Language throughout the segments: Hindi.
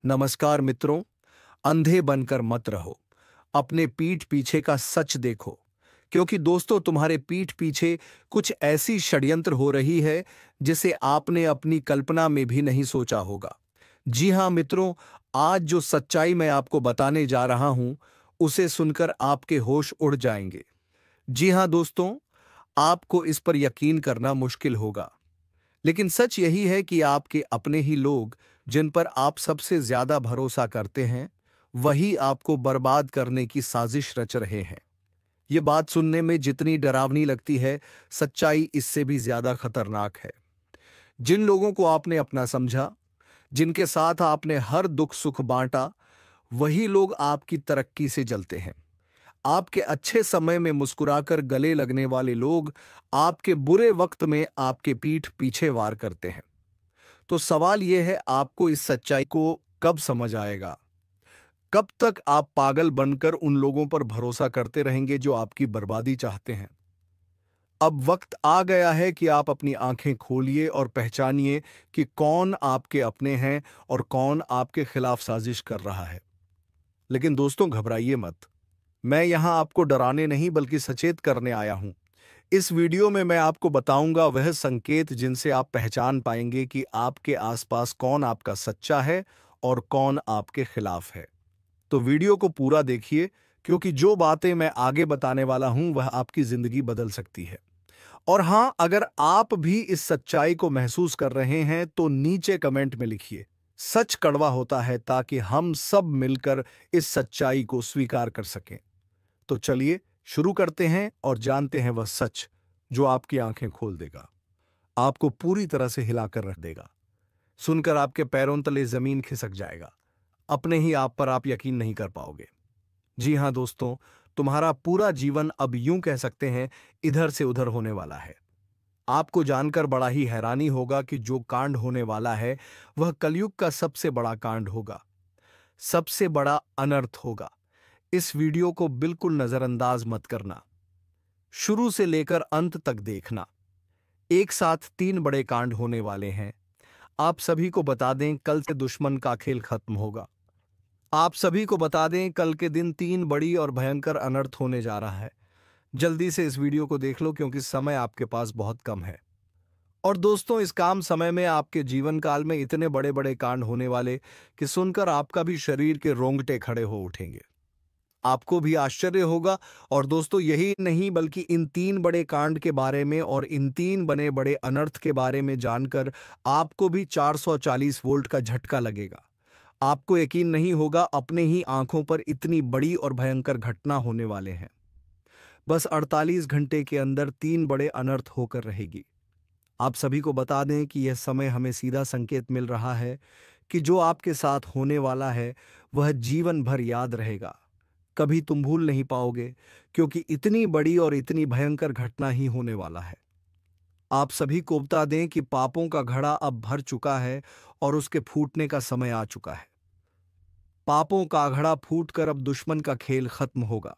नमस्कार मित्रों, अंधे बनकर मत रहो। अपने पीठ पीछे का सच देखो, क्योंकि दोस्तों तुम्हारे पीठ पीछे कुछ ऐसी षड्यंत्र हो रही है जिसे आपने अपनी कल्पना में भी नहीं सोचा होगा। जी हां मित्रों, आज जो सच्चाई मैं आपको बताने जा रहा हूं, उसे सुनकर आपके होश उड़ जाएंगे। जी हां दोस्तों, आपको इस पर यकीन करना मुश्किल होगा, लेकिन सच यही है कि आपके अपने ही लोग, जिन पर आप सबसे ज्यादा भरोसा करते हैं, वही आपको बर्बाद करने की साजिश रच रहे हैं। ये बात सुनने में जितनी डरावनी लगती है, सच्चाई इससे भी ज्यादा खतरनाक है। जिन लोगों को आपने अपना समझा, जिनके साथ आपने हर दुख सुख बांटा, वही लोग आपकी तरक्की से जलते हैं। आपके अच्छे समय में मुस्कुराकर गले लगने वाले लोग आपके बुरे वक्त में आपके पीठ पीछे वार करते हैं। तो सवाल यह है, आपको इस सच्चाई को कब समझ आएगा? कब तक आप पागल बनकर उन लोगों पर भरोसा करते रहेंगे जो आपकी बर्बादी चाहते हैं? अब वक्त आ गया है कि आप अपनी आंखें खोलिए और पहचानिए कि कौन आपके अपने हैं और कौन आपके खिलाफ साजिश कर रहा है। लेकिन दोस्तों, घबराइए मत। मैं यहां आपको डराने नहीं बल्कि सचेत करने आया हूं। इस वीडियो में मैं आपको बताऊंगा वह संकेत जिनसे आप पहचान पाएंगे कि आपके आसपास कौन आपका सच्चा है और कौन आपके खिलाफ है। तो वीडियो को पूरा देखिए, क्योंकि जो बातें मैं आगे बताने वाला हूं वह आपकी जिंदगी बदल सकती है। और हां, अगर आप भी इस सच्चाई को महसूस कर रहे हैं तो नीचे कमेंट में लिखिए, सच कड़वा होता है, ताकि हम सब मिलकर इस सच्चाई को स्वीकार कर सकें। तो चलिए शुरू करते हैं और जानते हैं वह सच जो आपकी आंखें खोल देगा, आपको पूरी तरह से हिलाकर रख देगा। सुनकर आपके पैरों तले जमीन खिसक जाएगा। अपने ही आप पर आप यकीन नहीं कर पाओगे। जी हां दोस्तों, तुम्हारा पूरा जीवन अब यूं कह सकते हैं इधर से उधर होने वाला है। आपको जानकर बड़ा ही हैरानी होगा कि जो कांड होने वाला है वह कलयुग का सबसे बड़ा कांड होगा, सबसे बड़ा अनर्थ होगा। इस वीडियो को बिल्कुल नजरअंदाज मत करना, शुरू से लेकर अंत तक देखना। एक साथ 3 बड़े कांड होने वाले हैं। आप सभी को बता दें, कल से दुश्मन का खेल खत्म होगा। आप सभी को बता दें, कल के दिन 3 बड़ी और भयंकर अनर्थ होने जा रहा है। जल्दी से इस वीडियो को देख लो, क्योंकि समय आपके पास बहुत कम है। और दोस्तों, इस काम समय में आपके जीवन काल में इतने बड़े बड़े कांड होने वाले कि सुनकर आपका भी शरीर के रोंगटे खड़े हो उठेंगे। आपको भी आश्चर्य होगा। और दोस्तों, यही नहीं बल्कि इन 3 बड़े कांड के बारे में और इन 3 बने बड़े अनर्थ के बारे में जानकर आपको भी 440 वोल्ट का झटका लगेगा। आपको यकीन नहीं होगा, अपने ही आंखों पर इतनी बड़ी और भयंकर घटना होने वाले हैं। बस 48 घंटे के अंदर 3 बड़े अनर्थ होकर रहेगी। आप सभी को बता दें कि यह समय हमें सीधा संकेत मिल रहा है कि जो आपके साथ होने वाला है वह जीवन भर याद रहेगा। कभी तुम भूल नहीं पाओगे, क्योंकि इतनी बड़ी और इतनी भयंकर घटना ही होने वाला है। आप सभी को बता दें कि पापों का घड़ा अब भर चुका है और उसके फूटने का समय आ चुका है। पापों का घड़ा फूटकर अब दुश्मन का खेल खत्म होगा।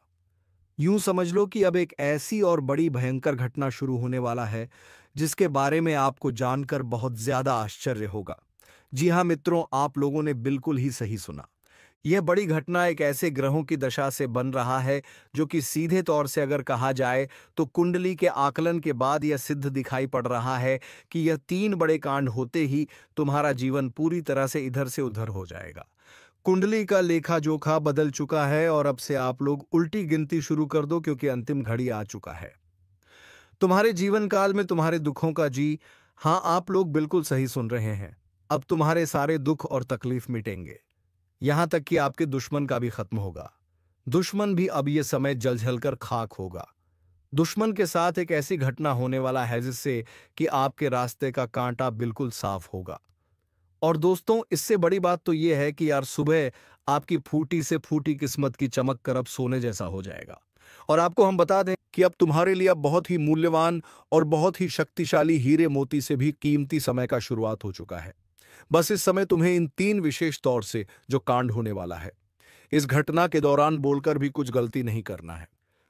यूं समझ लो कि अब एक ऐसी और बड़ी भयंकर घटना शुरू होने वाला है जिसके बारे में आपको जानकर बहुत ज्यादा आश्चर्य होगा। जी हां मित्रों, आप लोगों ने बिल्कुल ही सही सुना। यह बड़ी घटना एक ऐसे ग्रहों की दशा से बन रहा है जो कि सीधे तौर से अगर कहा जाए तो कुंडली के आकलन के बाद यह सिद्ध दिखाई पड़ रहा है कि यह 3 बड़े कांड होते ही तुम्हारा जीवन पूरी तरह से इधर से उधर हो जाएगा। कुंडली का लेखा जोखा बदल चुका है और अब से आप लोग उल्टी गिनती शुरू कर दो, क्योंकि अंतिम घड़ी आ चुका है। तुम्हारे जीवन काल में तुम्हारे दुखों का जी हां, आप लोग बिल्कुल सही सुन रहे हैं। अब तुम्हारे सारे दुख और तकलीफ मिटेंगे, यहां तक कि आपके दुश्मन का भी खत्म होगा। दुश्मन भी अब यह समय जल जल कर खाक होगा। दुश्मन के साथ एक ऐसी घटना होने वाला है जिससे कि आपके रास्ते का कांटा बिल्कुल साफ होगा। और दोस्तों, इससे बड़ी बात तो यह है कि यार, सुबह आपकी फूटी से फूटी किस्मत की चमक कर अब सोने जैसा हो जाएगा। और आपको हम बता दें कि अब तुम्हारे लिए अब बहुत ही मूल्यवान और बहुत ही शक्तिशाली हीरे मोती से भी कीमती समय का शुरुआत हो चुका है। बस इस समय तुम्हें इन 3 विशेष तौर से जो कांड होने वाला है, इस घटना के दौरान बोलकर भी कुछ गलती नहीं करना है।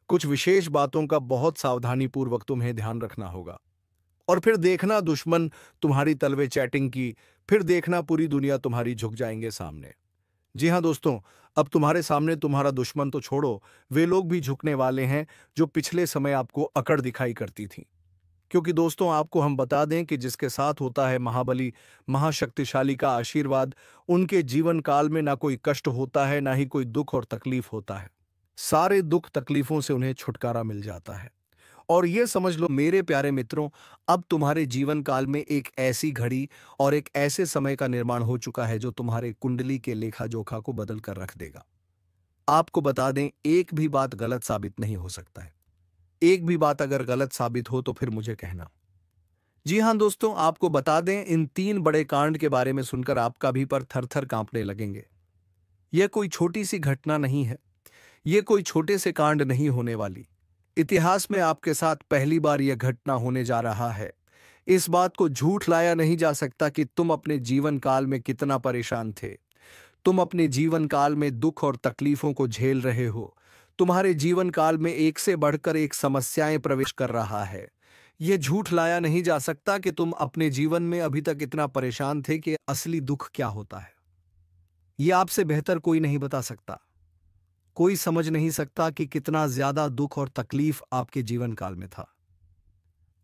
कुछ विशेष बातों का बहुत सावधानी पूर्वक तुम्हें ध्यान रखना होगा। और फिर देखना दुश्मन तुम्हारी तलवे चैटिंग की, फिर देखना पूरी दुनिया तुम्हारी झुक जाएंगे सामने। जी हाँ दोस्तों, अब तुम्हारे सामने तुम्हारा दुश्मन तो छोड़ो, वे लोग भी झुकने वाले हैं जो पिछले समय आपको अकड़ दिखाई करती थी। क्योंकि दोस्तों आपको हम बता दें कि जिसके साथ होता है महाबली, महाशक्तिशाली का आशीर्वाद, उनके जीवन काल में ना कोई कष्ट होता है, ना ही कोई दुख और तकलीफ होता है। सारे दुख तकलीफों से उन्हें छुटकारा मिल जाता है। और ये समझ लो मेरे प्यारे मित्रों, अब तुम्हारे जीवन काल में एक ऐसी घड़ी और एक ऐसे समय का निर्माण हो चुका है जो तुम्हारे कुंडली के लेखा जोखा को बदल कर रख देगा। आपको बता दें, एक भी बात गलत साबित नहीं हो सकता है। एक भी बात अगर गलत साबित हो तो फिर मुझे कहना। जी हाँ दोस्तों, आपको बता दें, इन 3 बड़े कांड के बारे में सुनकर आपका भी पर थर-थर कांपने लगेंगे। यह कोई छोटी सी घटना नहीं है। यह कोई छोटे से कांड नहीं होने वाली। इतिहास में आपके साथ पहली बार यह घटना होने जा रहा है। इस बात को झूठ लाया नहीं जा सकता कि तुम अपने जीवन काल में कितना परेशान थे। तुम अपने जीवन काल में दुख और तकलीफों को झेल रहे हो। तुम्हारे जीवन काल में एक से बढ़कर एक समस्याएं प्रवेश कर रहा है। यह झूठ लाया नहीं जा सकता कि तुम अपने जीवन में अभी तक इतना परेशान थे कि असली दुख क्या होता है। यह आपसे बेहतर कोई नहीं बता सकता। कोई समझ नहीं सकता कि कितना ज्यादा दुख और तकलीफ आपके जीवन काल में था।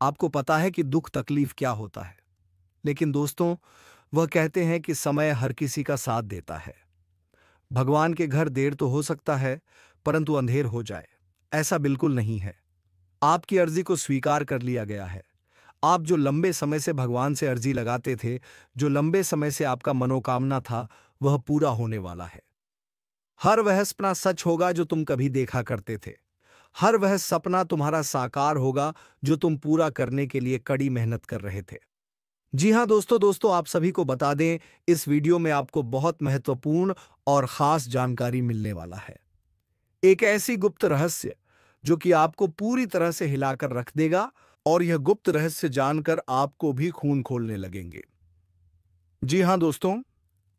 आपको पता है कि दुख तकलीफ क्या होता है, लेकिन दोस्तों, वह कहते हैं कि समय हर किसी का साथ देता है। भगवान के घर देर तो हो सकता है, परंतु अंधेर हो जाए, ऐसा बिल्कुल नहीं है। आपकी अर्जी को स्वीकार कर लिया गया है। आप जो लंबे समय से भगवान से अर्जी लगाते थे, जो लंबे समय से आपका मनोकामना था, वह पूरा होने वाला है। हर वह सपना सच होगा जो तुम कभी देखा करते थे। हर वह सपना तुम्हारा साकार होगा जो तुम पूरा करने के लिए कड़ी मेहनत कर रहे थे। जी हाँ दोस्तों, आप सभी को बता दें, इस वीडियो में आपको बहुत महत्वपूर्ण और खास जानकारी मिलने वाला है। एक ऐसी गुप्त रहस्य जो कि आपको पूरी तरह से हिलाकर रख देगा, और यह गुप्त रहस्य जानकर आपको भी खून खोलने लगेंगे। जी हाँ दोस्तों,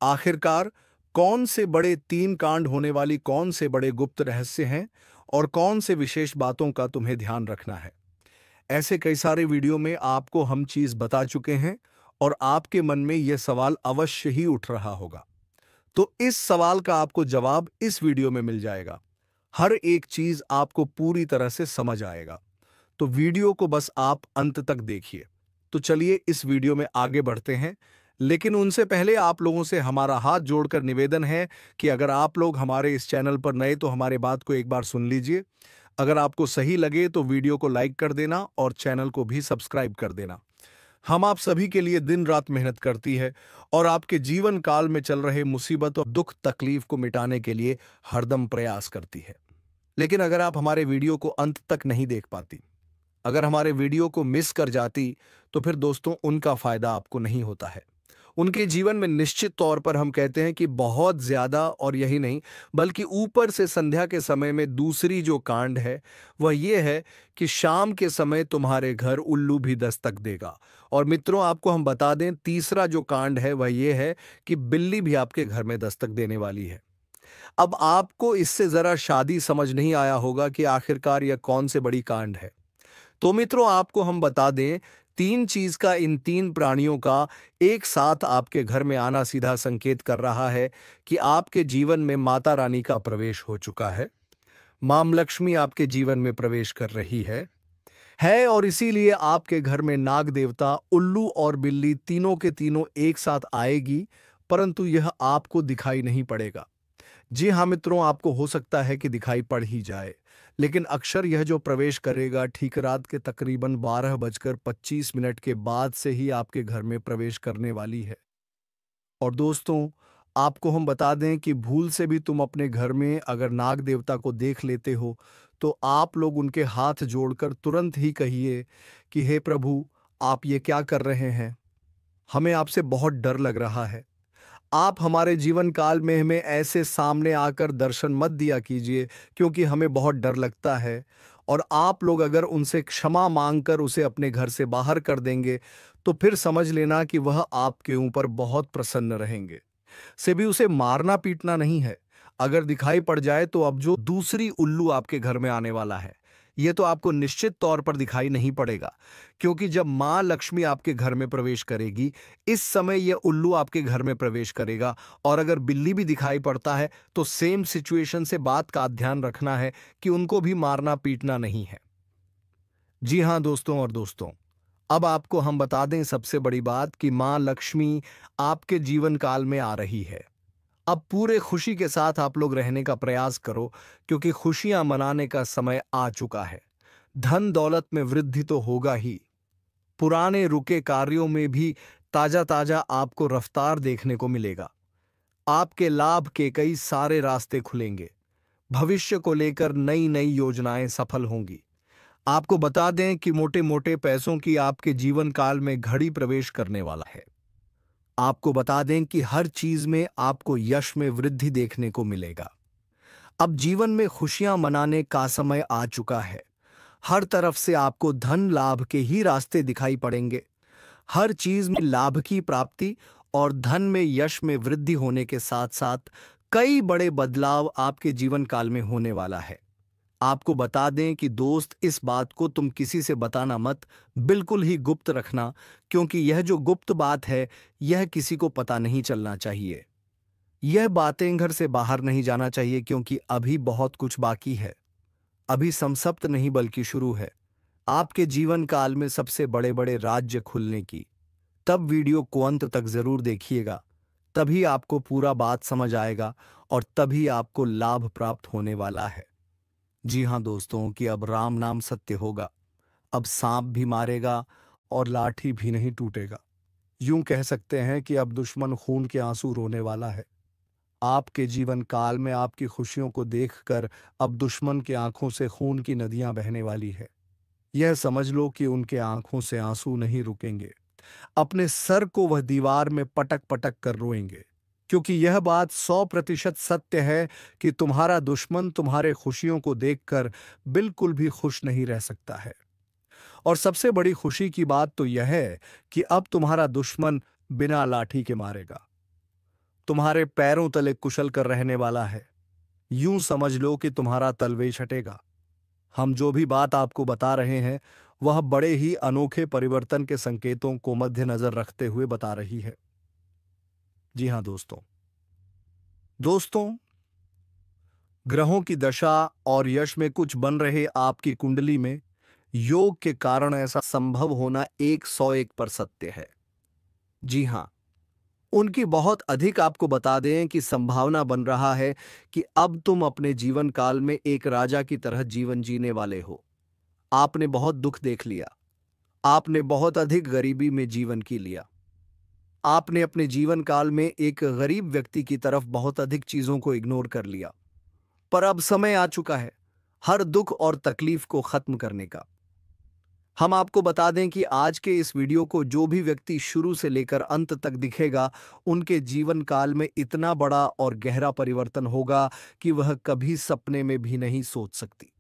आखिरकार कौन से बड़े 3 कांड होने वाली कौन से बड़े गुप्त रहस्य हैं और कौन से विशेष बातों का तुम्हें ध्यान रखना है। ऐसे कई सारे वीडियो में आपको हम चीज बता चुके हैं, और आपके मन में यह सवाल अवश्य ही उठ रहा होगा। तो इस सवाल का आपको जवाब इस वीडियो में मिल जाएगा। हर एक चीज आपको पूरी तरह से समझ आएगा। तो वीडियो को बस आप अंत तक देखिए। तो चलिए इस वीडियो में आगे बढ़ते हैं, लेकिन उनसे पहले आप लोगों से हमारा हाथ जोड़कर निवेदन है कि अगर आप लोग हमारे इस चैनल पर नए तो हमारे बात को एक बार सुन लीजिए। अगर आपको सही लगे तो वीडियो को लाइक कर देना और चैनल को भी सब्सक्राइब कर देना। हम आप सभी के लिए दिन रात मेहनत करती है और आपके जीवन काल में चल रहे मुसीबत और दुख तकलीफ को मिटाने के लिए हरदम प्रयास करती है। लेकिन अगर आप हमारे वीडियो को अंत तक नहीं देख पाती, अगर हमारे वीडियो को मिस कर जाती, तो फिर दोस्तों उनका फायदा आपको नहीं होता है। उनके जीवन में निश्चित तौर पर हम कहते हैं कि बहुत ज्यादा, और यही नहीं बल्कि ऊपर से संध्या के समय में दूसरी जो कांड है वह ये है कि शाम के समय तुम्हारे घर उल्लू भी दस्तक देगा। और मित्रों आपको हम बता दें, तीसरा जो कांड है वह ये है कि बिल्ली भी आपके घर में दस्तक देने वाली है। अब आपको इससे जरा शादी समझ नहीं आया होगा कि आखिरकार यह कौन से बड़ी कांड है। तो मित्रों आपको हम बता दें, 3 चीज का, इन 3 प्राणियों का एक साथ आपके घर में आना सीधा संकेत कर रहा है कि आपके जीवन में माता रानी का प्रवेश हो चुका है। मां लक्ष्मी आपके जीवन में प्रवेश कर रही है, और इसीलिए आपके घर में नाग देवता, उल्लू और बिल्ली तीनों के तीनों एक साथ आएगी, परंतु यह आपको दिखाई नहीं पड़ेगा। जी हाँ मित्रों, आपको हो सकता है कि दिखाई पड़ ही जाए, लेकिन अक्सर यह जो प्रवेश करेगा ठीक रात के तकरीबन 12:25 के बाद से ही आपके घर में प्रवेश करने वाली है। और दोस्तों आपको हम बता दें कि भूल से भी तुम अपने घर में अगर नाग देवता को देख लेते हो, तो आप लोग उनके हाथ जोड़कर तुरंत ही कहिए कि हे प्रभु, आप ये क्या कर रहे हैं? हमें आपसे बहुत डर लग रहा है। आप हमारे जीवन काल में हमें ऐसे सामने आकर दर्शन मत दिया कीजिए, क्योंकि हमें बहुत डर लगता है। और आप लोग अगर उनसे क्षमा मांगकर उसे अपने घर से बाहर कर देंगे, तो फिर समझ लेना कि वह आपके ऊपर बहुत प्रसन्न रहेंगे। से भी उसे मारना पीटना नहीं है। अगर दिखाई पड़ जाए तो अब जो दूसरी उल्लू आपके घर में आने वाला है, ये तो आपको निश्चित तौर पर दिखाई नहीं पड़ेगा, क्योंकि जब माँ लक्ष्मी आपके घर में प्रवेश करेगी, इस समय यह उल्लू आपके घर में प्रवेश करेगा। और अगर बिल्ली भी दिखाई पड़ता है तो सेम सिचुएशन से बात का ध्यान रखना है कि उनको भी मारना पीटना नहीं है। जी हाँ दोस्तों और दोस्तों, अब आपको हम बता दें सबसे बड़ी बात कि माँ लक्ष्मी आपके जीवन काल में आ रही है। अब पूरे खुशी के साथ आप लोग रहने का प्रयास करो, क्योंकि खुशियां मनाने का समय आ चुका है। धन दौलत में वृद्धि तो होगा ही, पुराने रुके कार्यों में भी ताजा ताजा आपको रफ्तार देखने को मिलेगा। आपके लाभ के कई सारे रास्ते खुलेंगे। भविष्य को लेकर नई नई योजनाएं सफल होंगी। आपको बता दें कि मोटे मोटे पैसों की आपके जीवन काल में घड़ी प्रवेश करने वाला है। आपको बता दें कि हर चीज में आपको यश में वृद्धि देखने को मिलेगा। अब जीवन में खुशियां मनाने का समय आ चुका है। हर तरफ से आपको धन लाभ के ही रास्ते दिखाई पड़ेंगे। हर चीज में लाभ की प्राप्ति और धन में यश में वृद्धि होने के साथ साथ कई बड़े बदलाव आपके जीवन काल में होने वाला है। आपको बता दें कि दोस्त, इस बात को तुम किसी से बताना मत, बिल्कुल ही गुप्त रखना, क्योंकि यह जो गुप्त बात है यह किसी को पता नहीं चलना चाहिए। यह बातें घर से बाहर नहीं जाना चाहिए, क्योंकि अभी बहुत कुछ बाकी है। अभी समसप्त नहीं बल्कि शुरू है आपके जीवन काल में सबसे बड़े बड़े राज्य खुलने की। तब वीडियो को अंत तक जरूर देखिएगा, तभी आपको पूरा बात समझ आएगा और तभी आपको लाभ प्राप्त होने वाला है। जी हाँ दोस्तों, कि अब राम नाम सत्य होगा। अब सांप भी मारेगा और लाठी भी नहीं टूटेगा। यूं कह सकते हैं कि अब दुश्मन खून के आंसू रोने वाला है। आपके जीवन काल में आपकी खुशियों को देखकर अब दुश्मन की आंखों से खून की नदियां बहने वाली है। यह समझ लो कि उनके आंखों से आंसू नहीं रुकेंगे। अपने सर को वह दीवार में पटक पटक कर रोएंगे, क्योंकि यह बात 100% सत्य है कि तुम्हारा दुश्मन तुम्हारे खुशियों को देखकर बिल्कुल भी खुश नहीं रह सकता है। और सबसे बड़ी खुशी की बात तो यह है कि अब तुम्हारा दुश्मन बिना लाठी के मारेगा, तुम्हारे पैरों तले कुशल कर रहने वाला है। यूं समझ लो कि तुम्हारा तलवेश हटेगा। हम जो भी बात आपको बता रहे हैं वह बड़े ही अनोखे परिवर्तन के संकेतों को मद्देनजर रखते हुए बता रही है। जी हाँ दोस्तों, ग्रहों की दशा और यश में कुछ बन रहे आपकी कुंडली में योग के कारण ऐसा संभव होना 101% सत्य है। जी हाँ, उनकी बहुत अधिक आपको बता दें कि संभावना बन रहा है कि अब तुम अपने जीवन काल में एक राजा की तरह जीवन जीने वाले हो। आपने बहुत दुख देख लिया, आपने बहुत अधिक गरीबी में जीवन की लिया, आपने अपने जीवन काल में एक गरीब व्यक्ति की तरफ बहुत अधिक चीजों को इग्नोर कर लिया। पर अब समय आ चुका है हर दुख और तकलीफ को खत्म करने का। हम आपको बता दें कि आज के इस वीडियो को जो भी व्यक्ति शुरू से लेकर अंत तक दिखेगा, उनके जीवन काल में इतना बड़ा और गहरा परिवर्तन होगा कि वह कभी सपने में भी नहीं सोच सकती।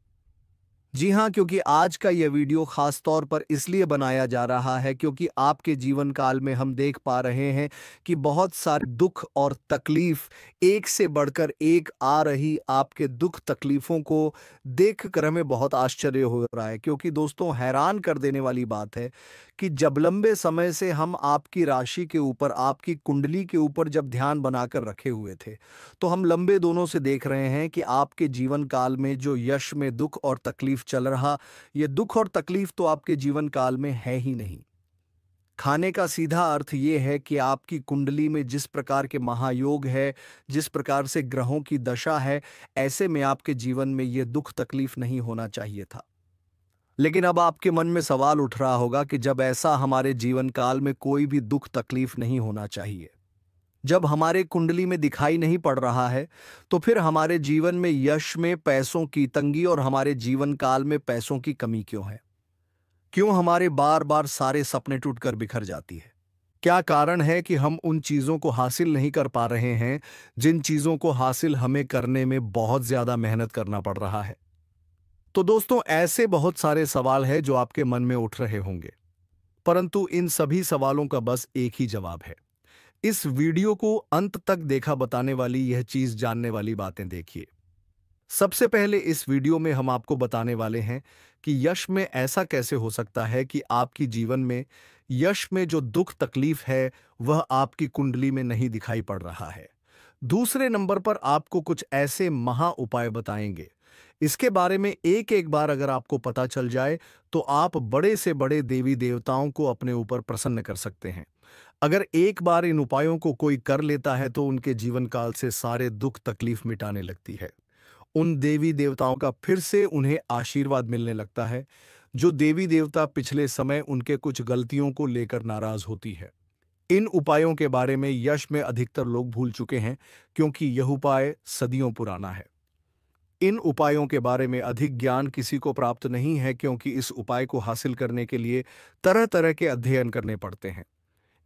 जी हाँ, क्योंकि आज का यह वीडियो खास तौर पर इसलिए बनाया जा रहा है क्योंकि आपके जीवन काल में हम देख पा रहे हैं कि बहुत सारे दुख और तकलीफ एक से बढ़कर एक आ रही। आपके दुख तकलीफों को देखकर हमें बहुत आश्चर्य हो रहा है, क्योंकि दोस्तों हैरान कर देने वाली बात है कि जब लंबे समय से हम आपकी राशि के ऊपर, आपकी कुंडली के ऊपर जब ध्यान बनाकर रखे हुए थे, तो हम लंबे दोनों से देख रहे हैं कि आपके जीवन काल में जो यश में दुख और तकलीफ चल रहा, ये दुख और तकलीफ तो आपके जीवन काल में है ही नहीं। खाने का सीधा अर्थ ये है कि आपकी कुंडली में जिस प्रकार के महायोग है, जिस प्रकार से ग्रहों की दशा है, ऐसे में आपके जीवन में ये दुख तकलीफ नहीं होना चाहिए था। लेकिन अब आपके मन में सवाल उठ रहा होगा कि जब ऐसा हमारे जीवन काल में कोई भी दुख तकलीफ नहीं होना चाहिए, जब हमारे कुंडली में दिखाई नहीं पड़ रहा है, तो फिर हमारे जीवन में यश में पैसों की तंगी और हमारे जीवन काल में पैसों की कमी क्यों है? क्यों हमारे बार बार सारे सपने टूटकर बिखर जाती है? क्या कारण है कि हम उन चीजों को हासिल नहीं कर पा रहे हैं जिन चीजों को हासिल हमें करने में बहुत ज्यादा मेहनत करना पड़ रहा है? तो दोस्तों, ऐसे बहुत सारे सवाल हैं जो आपके मन में उठ रहे होंगे, परंतु इन सभी सवालों का बस एक ही जवाब है। इस वीडियो को अंत तक देखा बताने वाली यह चीज जानने वाली बातें देखिए। सबसे पहले इस वीडियो में हम आपको बताने वाले हैं कि यश में ऐसा कैसे हो सकता है कि आपकी जीवन में यश में जो दुख तकलीफ है वह आपकी कुंडली में नहीं दिखाई पड़ रहा है। दूसरे नंबर पर आपको कुछ ऐसे महा उपाय बताएंगे। इसके बारे में एक एक बार अगर आपको पता चल जाए तो आप बड़े से बड़े देवी देवताओं को अपने ऊपर प्रसन्न कर सकते हैं। अगर एक बार इन उपायों को कोई कर लेता है तो उनके जीवन काल से सारे दुख तकलीफ मिटाने लगती है। उन देवी देवताओं का फिर से उन्हें आशीर्वाद मिलने लगता है। जो देवी देवता पिछले समय उनके कुछ गलतियों को लेकर नाराज होती है। इन उपायों के बारे में यश में अधिकतर लोग भूल चुके हैं क्योंकि यह उपाय सदियों पुराना है। इन उपायों के बारे में अधिक ज्ञान किसी को प्राप्त नहीं है क्योंकि इस उपाय को हासिल करने के लिए तरह तरह के अध्ययन करने पड़ते हैं,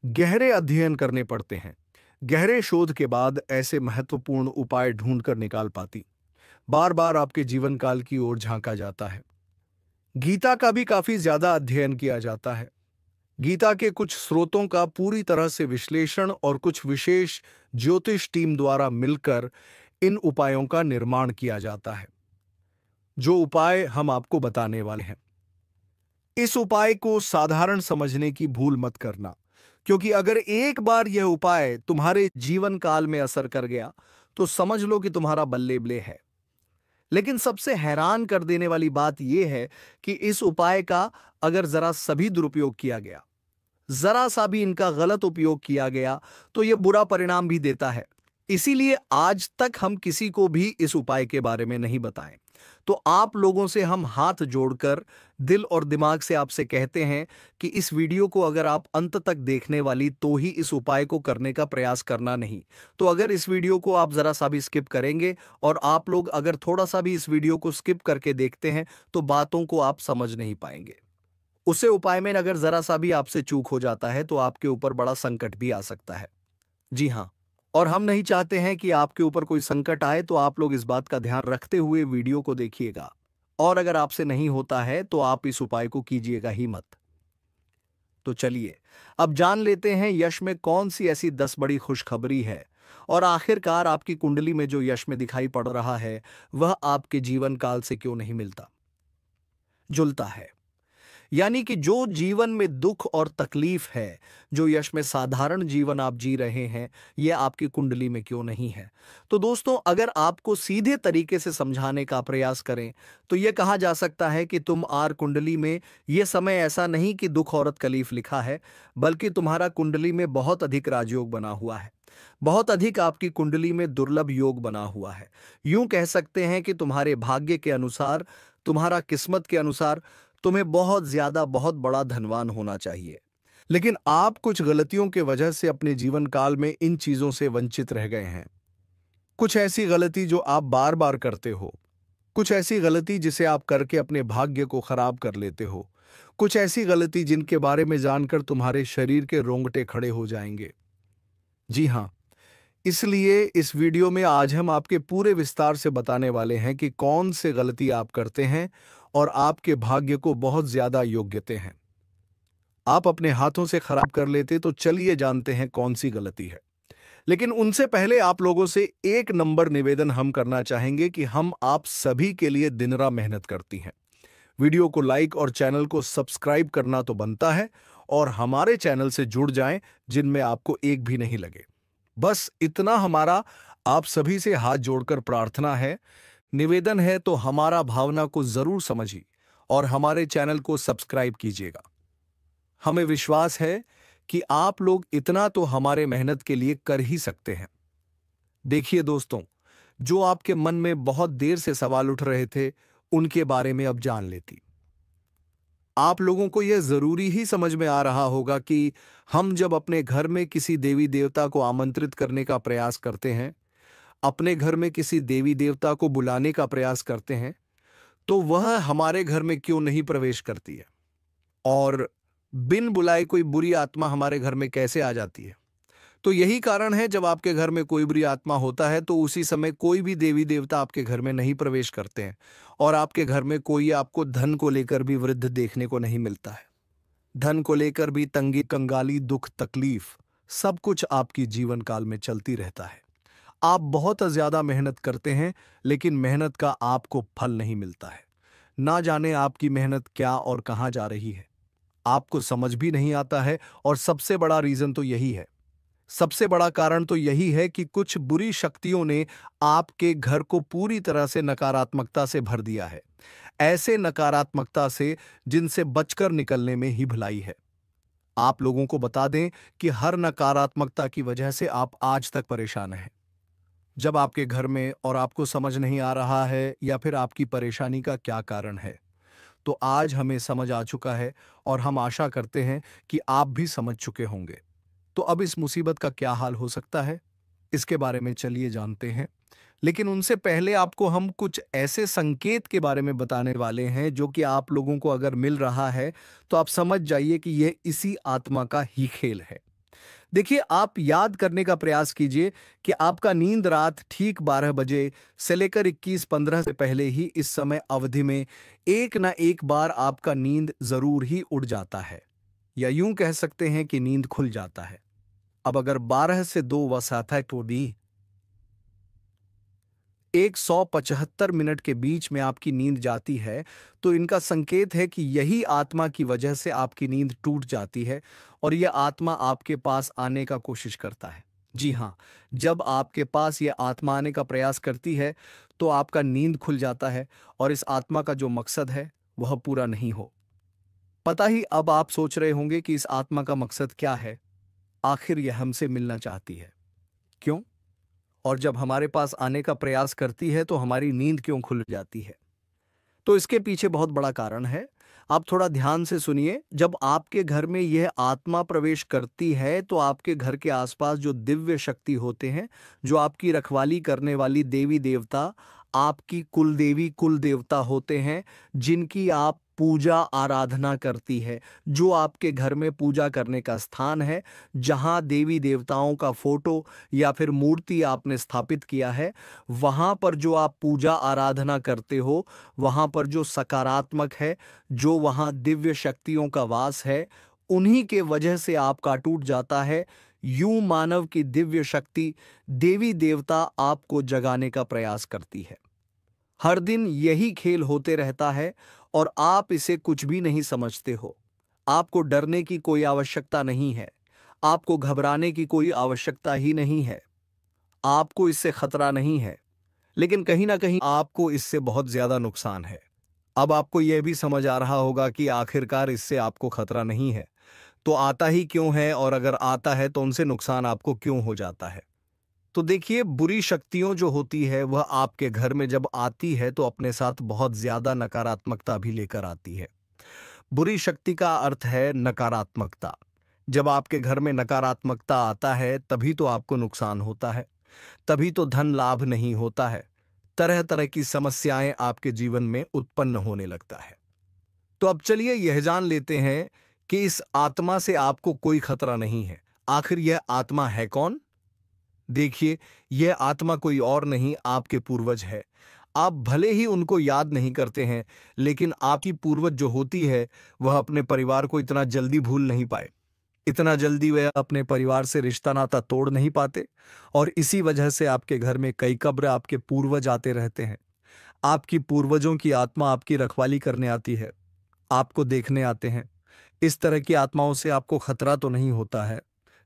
गहरे अध्ययन करने पड़ते हैं। गहरे शोध के बाद ऐसे महत्वपूर्ण उपाय ढूंढकर निकाल पाती। बार बार आपके जीवन काल की ओर झांका जाता है। गीता का भी काफी ज्यादा अध्ययन किया जाता है। गीता के कुछ स्रोतों का पूरी तरह से विश्लेषण और कुछ विशेष ज्योतिष टीम द्वारा मिलकर इन उपायों का निर्माण किया जाता है। जो उपाय हम आपको बताने वाले हैं, इस उपाय को साधारण समझने की भूल मत करना, क्योंकि अगर एक बार यह उपाय तुम्हारे जीवन काल में असर कर गया तो समझ लो कि तुम्हारा बल्ले बल्ले है। लेकिन सबसे हैरान कर देने वाली बात यह है कि इस उपाय का अगर जरा सभी दुरुपयोग किया गया, जरा सा भी इनका गलत उपयोग किया गया तो यह बुरा परिणाम भी देता है। इसीलिए आज तक हम किसी को भी इस उपाय के बारे में नहीं बताएं। तो आप लोगों से हम हाथ जोड़कर दिल और दिमाग से आपसे कहते हैं कि इस वीडियो को अगर आप अंत तक देखने वाली तो ही इस उपाय को करने का प्रयास करना, नहीं तो अगर इस वीडियो को आप जरा सा भी स्किप करेंगे और आप लोग अगर थोड़ा सा भी इस वीडियो को स्किप करके देखते हैं तो बातों को आप समझ नहीं पाएंगे। उसे उपाय में अगर जरा सा भी आपसे चूक हो जाता है तो आपके ऊपर बड़ा संकट भी आ सकता है। जी हाँ, और हम नहीं चाहते हैं कि आपके ऊपर कोई संकट आए, तो आप लोग इस बात का ध्यान रखते हुए वीडियो को देखिएगा। और अगर आपसे नहीं होता है तो आप इस उपाय को कीजिएगा ही मत। तो चलिए अब जान लेते हैं यश में कौन सी ऐसी 10 बड़ी खुशखबरी है और आखिरकार आपकी कुंडली में जो यश में दिखाई पड़ रहा है वह आपके जीवन काल से क्यों नहीं मिलता जुलता है। यानी कि जो जीवन में दुख और तकलीफ है, जो यश में साधारण जीवन आप जी रहे हैं, यह आपकी कुंडली में क्यों नहीं है। तो दोस्तों, अगर आपको सीधे तरीके से समझाने का प्रयास करें तो यह कहा जा सकता है कि तुम आर कुंडली में यह समय ऐसा नहीं कि दुख और तकलीफ लिखा है, बल्कि तुम्हारा कुंडली में बहुत अधिक राजयोग बना हुआ है। बहुत अधिक आपकी कुंडली में दुर्लभ योग बना हुआ है। यूं कह सकते हैं कि तुम्हारे भाग्य के अनुसार, तुम्हारा किस्मत के अनुसार तुम्हें बहुत ज्यादा बहुत बड़ा धनवान होना चाहिए। लेकिन आप कुछ गलतियों के वजह से अपने जीवन काल में इन चीजों से वंचित रह गए हैं। कुछ ऐसी गलती जो आप बार बार करते हो, कुछ ऐसी गलती जिसे आप करके अपने भाग्य को खराब कर लेते हो, कुछ ऐसी गलती जिनके बारे में जानकर तुम्हारे शरीर के रोंगटे खड़े हो जाएंगे। जी हां, इसलिए इस वीडियो में आज हम आपके पूरे विस्तार से बताने वाले हैं कि कौन से गलती आप करते हैं और आपके भाग्य को बहुत ज्यादा योग्यते हैं आप अपने हाथों से खराब कर लेते। तो चलिए जानते हैं कौन सी गलती है। लेकिन उनसे पहले आप लोगों से एक नंबर निवेदन हम करना चाहेंगे कि हम आप सभी के लिए दिन रात मेहनत करती हैं। वीडियो को लाइक और चैनल को सब्सक्राइब करना तो बनता है, और हमारे चैनल से जुड़ जाएं जिनमें आपको एक भी नहीं लगे। बस इतना हमारा आप सभी से हाथ जोड़कर प्रार्थना है, निवेदन है। तो हमारा भावना को जरूर समझिए और हमारे चैनल को सब्सक्राइब कीजिएगा। हमें विश्वास है कि आप लोग इतना तो हमारे मेहनत के लिए कर ही सकते हैं। देखिए दोस्तों, जो आपके मन में बहुत देर से सवाल उठ रहे थे उनके बारे में अब जान लेती। आप लोगों को यह जरूरी ही समझ में आ रहा होगा कि हम जब अपने घर में किसी देवी देवता को आमंत्रित करने का प्रयास करते हैं, अपने घर में किसी देवी देवता को बुलाने का प्रयास करते हैं, तो वह हमारे घर में क्यों नहीं प्रवेश करती है, और बिन बुलाए कोई बुरी आत्मा हमारे घर में कैसे आ जाती है। तो यही कारण है, जब आपके घर में कोई बुरी आत्मा होता है तो उसी समय कोई भी देवी देवता आपके घर में नहीं प्रवेश करते हैं, और आपके घर में कोई आपको धन को लेकर भी वृद्ध देखने को नहीं मिलता है। धन को लेकर भी तंगी कंगाली दुख तकलीफ सब कुछ आपकी जीवन काल में चलती रहता है। आप बहुत ज्यादा मेहनत करते हैं, लेकिन मेहनत का आपको फल नहीं मिलता है। ना जाने आपकी मेहनत क्या और कहाँ जा रही है, आपको समझ भी नहीं आता है। और सबसे बड़ा रीजन तो यही है, सबसे बड़ा कारण तो यही है कि कुछ बुरी शक्तियों ने आपके घर को पूरी तरह से नकारात्मकता से भर दिया है। ऐसे नकारात्मकता से जिनसे बचकर निकलने में ही भलाई है। आप लोगों को बता दें कि हर नकारात्मकता की वजह से आप आज तक परेशान हैं। जब आपके घर में और आपको समझ नहीं आ रहा है या फिर आपकी परेशानी का क्या कारण है, तो आज हमें समझ आ चुका है और हम आशा करते हैं कि आप भी समझ चुके होंगे। तो अब इस मुसीबत का क्या हाल हो सकता है, इसके बारे में चलिए जानते हैं। लेकिन उनसे पहले आपको हम कुछ ऐसे संकेत के बारे में बताने वाले हैं जो कि आप लोगों को अगर मिल रहा है तो आप समझ जाइए कि यह इसी आत्मा का ही खेल है। देखिए, आप याद करने का प्रयास कीजिए कि आपका नींद रात ठीक 12 बजे से लेकर 21:15 से पहले ही इस समय अवधि में एक ना एक बार आपका नींद जरूर ही उड़ जाता है, या यूं कह सकते हैं कि नींद खुल जाता है। अब अगर 12 से 2 वसाता तो भी 175 मिनट के बीच में आपकी नींद जाती है, तो इनका संकेत है कि यही आत्मा की वजह से आपकी नींद टूट जाती है और यह आत्मा आपके पास आने का कोशिश करता है। जी हाँ, जब आपके पास यह आत्मा आने का प्रयास करती है तो आपका नींद खुल जाता है और इस आत्मा का जो मकसद है वह पूरा नहीं हो। पता ही अब आप सोच रहे होंगे कि इस आत्मा का मकसद क्या है, आखिर यह हमसे मिलना चाहती है क्यों, और जब हमारे पास आने का प्रयास करती है तो हमारी नींद क्यों खुल जाती है। तो इसके पीछे बहुत बड़ा कारण है। आप थोड़ा ध्यान से सुनिए। जब आपके घर में यह आत्मा प्रवेश करती है तो आपके घर के आसपास जो दिव्य शक्ति होते हैं, जो आपकी रखवाली करने वाली देवी देवता, आपकी कुल देवी कुल देवता होते हैं, जिनकी आप पूजा आराधना करती है, जो आपके घर में पूजा करने का स्थान है, जहां देवी देवताओं का फोटो या फिर मूर्ति आपने स्थापित किया है, वहां पर जो आप पूजा आराधना करते हो, वहां पर जो सकारात्मक है, जो वहां दिव्य शक्तियों का वास है, उन्हीं के वजह से आपका टूट जाता है। यूं मानव की दिव्य शक्ति देवी देवता आपको जगाने का प्रयास करती है। हर दिन यही खेल होते रहता है और आप इसे कुछ भी नहीं समझते हो। आपको डरने की कोई आवश्यकता नहीं है, आपको घबराने की कोई आवश्यकता ही नहीं है, आपको इससे खतरा नहीं है, लेकिन कहीं ना कहीं आपको इससे बहुत ज्यादा नुकसान है। अब आपको यह भी समझ आ रहा होगा कि आखिरकार इससे आपको खतरा नहीं है तो आता ही क्यों है, और अगर आता है तो उनसे नुकसान आपको क्यों हो जाता है। तो देखिए, बुरी शक्तियों जो होती है वह आपके घर में जब आती है तो अपने साथ बहुत ज्यादा नकारात्मकता भी लेकर आती है। बुरी शक्ति का अर्थ है नकारात्मकता। जब आपके घर में नकारात्मकता आता है तभी तो आपको नुकसान होता है, तभी तो धन लाभ नहीं होता है, तरह तरह की समस्याएं आपके जीवन में उत्पन्न होने लगता है। तो अब चलिए यह जान लेते हैं कि इस आत्मा से आपको कोई खतरा नहीं है। आखिर यह आत्मा है कौन? देखिए, यह आत्मा कोई और नहीं, आपके पूर्वज है। आप भले ही उनको याद नहीं करते हैं, लेकिन आपकी पूर्वज जो होती है वह अपने परिवार को इतना जल्दी भूल नहीं पाए, इतना जल्दी वे अपने परिवार से रिश्ता नाता तोड़ नहीं पाते, और इसी वजह से आपके घर में कई कब्र आपके पूर्वज आते रहते हैं। आपकी पूर्वजों की आत्मा आपकी रखवाली करने आती है, आपको देखने आते हैं। इस तरह की आत्माओं से आपको खतरा तो नहीं होता है,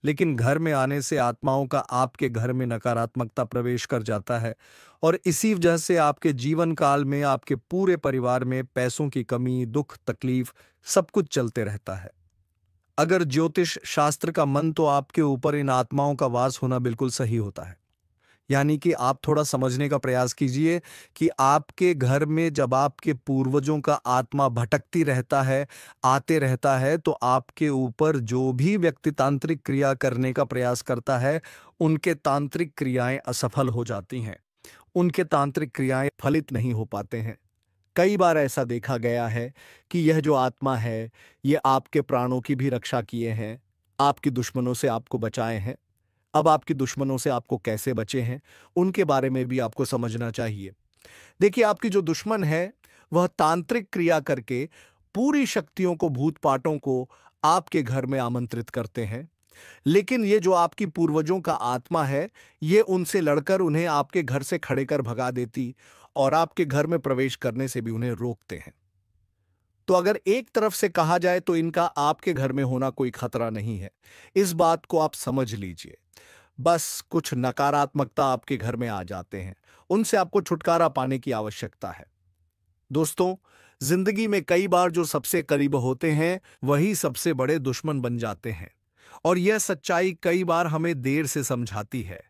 लेकिन घर में आने से आत्माओं का आपके घर में नकारात्मकता प्रवेश कर जाता है, और इसी वजह से आपके जीवन काल में आपके पूरे परिवार में पैसों की कमी, दुख, तकलीफ सब कुछ चलते रहता है। अगर ज्योतिष शास्त्र का मन तो आपके ऊपर इन आत्माओं का वास होना बिल्कुल सही होता है। यानी कि आप थोड़ा समझने का प्रयास कीजिए कि आपके घर में जब आपके पूर्वजों का आत्मा भटकती रहता है, आते रहता है, तो आपके ऊपर जो भी व्यक्ति तांत्रिक क्रिया करने का प्रयास करता है, उनके तांत्रिक क्रियाएं असफल हो जाती हैं, उनके तांत्रिक क्रियाएं फलित नहीं हो पाते हैं। कई बार ऐसा देखा गया है कि यह जो आत्मा है, ये आपके प्राणों की भी रक्षा किए हैं, आपके दुश्मनों से आपको बचाए हैं। अब आपके दुश्मनों से आपको कैसे बचे हैं, उनके बारे में भी आपको समझना चाहिए। देखिए, आपकी जो दुश्मन है वह तांत्रिक क्रिया करके पूरी शक्तियों को, भूत पाटों को आपके घर में आमंत्रित करते हैं, लेकिन ये जो आपकी पूर्वजों का आत्मा है, ये उनसे लड़कर उन्हें आपके घर से खड़े कर भगा देती और आपके घर में प्रवेश करने से भी उन्हें रोकते हैं। तो अगर एक तरफ से कहा जाए तो इनका आपके घर में होना कोई खतरा नहीं है। इस बात को आप समझ लीजिए। बस कुछ नकारात्मकता आपके घर में आ जाते हैं। उनसे आपको छुटकारा पाने की आवश्यकता है। दोस्तों, जिंदगी में कई बार जो सबसे करीब होते हैं, वही सबसे बड़े दुश्मन बन जाते हैं। और यह सच्चाई कई बार हमें देर से समझाती है।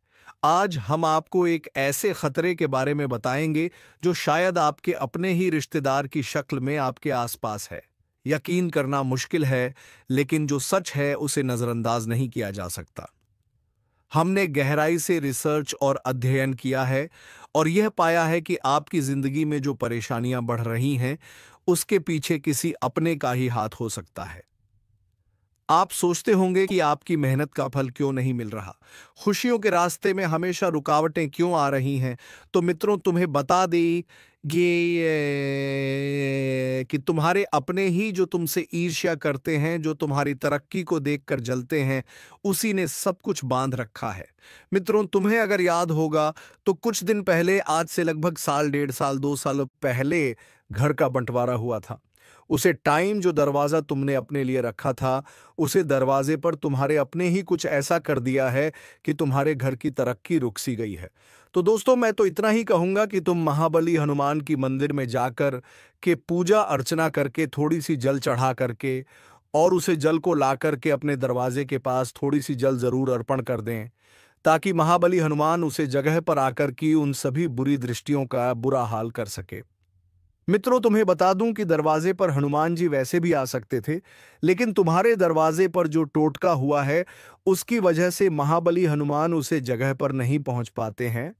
आज हम आपको एक ऐसे खतरे के बारे में बताएंगे जो शायद आपके अपने ही रिश्तेदार की शक्ल में आपके आसपास है। यकीन करना मुश्किल है, लेकिन जो सच है उसे नजरअंदाज नहीं किया जा सकता। हमने गहराई से रिसर्च और अध्ययन किया है और यह पाया है कि आपकी जिंदगी में जो परेशानियां बढ़ रही हैं, उसके पीछे किसी अपने का ही हाथ हो सकता है। आप सोचते होंगे कि आपकी मेहनत का फल क्यों नहीं मिल रहा, खुशियों के रास्ते में हमेशा रुकावटें क्यों आ रही हैं। तो मित्रों, तुम्हें बता दें कि तुम्हारे अपने ही जो तुमसे ईर्ष्या करते हैं, जो तुम्हारी तरक्की को देखकर जलते हैं, उसी ने सब कुछ बांध रखा है। मित्रों, तुम्हें अगर याद होगा तो कुछ दिन पहले, आज से लगभग साल, 1.5 साल, 2 साल पहले घर का बंटवारा हुआ था। उसे टाइम जो दरवाज़ा तुमने अपने लिए रखा था, उसे दरवाजे पर तुम्हारे अपने ही कुछ ऐसा कर दिया है कि तुम्हारे घर की तरक्की रुक सी गई है। तो दोस्तों, मैं तो इतना ही कहूँगा कि तुम महाबली हनुमान की मंदिर में जाकर के पूजा अर्चना करके, थोड़ी सी जल चढ़ा करके और उसे जल को ला करके अपने दरवाजे के पास थोड़ी सी जल ज़रूर अर्पण कर दें, ताकि महाबली हनुमान उसे जगह पर आकर की उन सभी बुरी दृष्टियों का बुरा हाल कर सके। मित्रों, तुम्हें बता दूं कि दरवाजे पर हनुमान जी वैसे भी आ सकते थे, लेकिन तुम्हारे दरवाजे पर जो टोटका हुआ है, उसकी वजह से महाबली हनुमान उसे जगह पर नहीं पहुंच पाते हैं।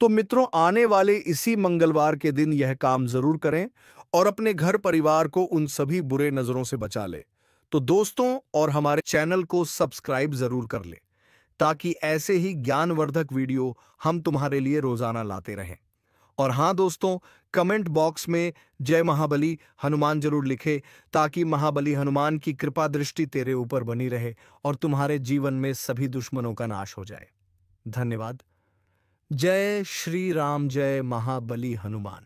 तो मित्रों, आने वाले इसी मंगलवार के दिन यह काम जरूर करें और अपने घर परिवार को उन सभी बुरे नजरों से बचा ले। तो दोस्तों, और हमारे चैनल को सब्सक्राइब जरूर कर ले, ताकि ऐसे ही ज्ञानवर्धक वीडियो हम तुम्हारे लिए रोजाना लाते रहें। और हाँ दोस्तों, कमेंट बॉक्स में जय महाबली हनुमान जरूर लिखे, ताकि महाबली हनुमान की कृपा दृष्टि तेरे ऊपर बनी रहे और तुम्हारे जीवन में सभी दुश्मनों का नाश हो जाए। धन्यवाद। जय श्री राम, जय महाबली हनुमान।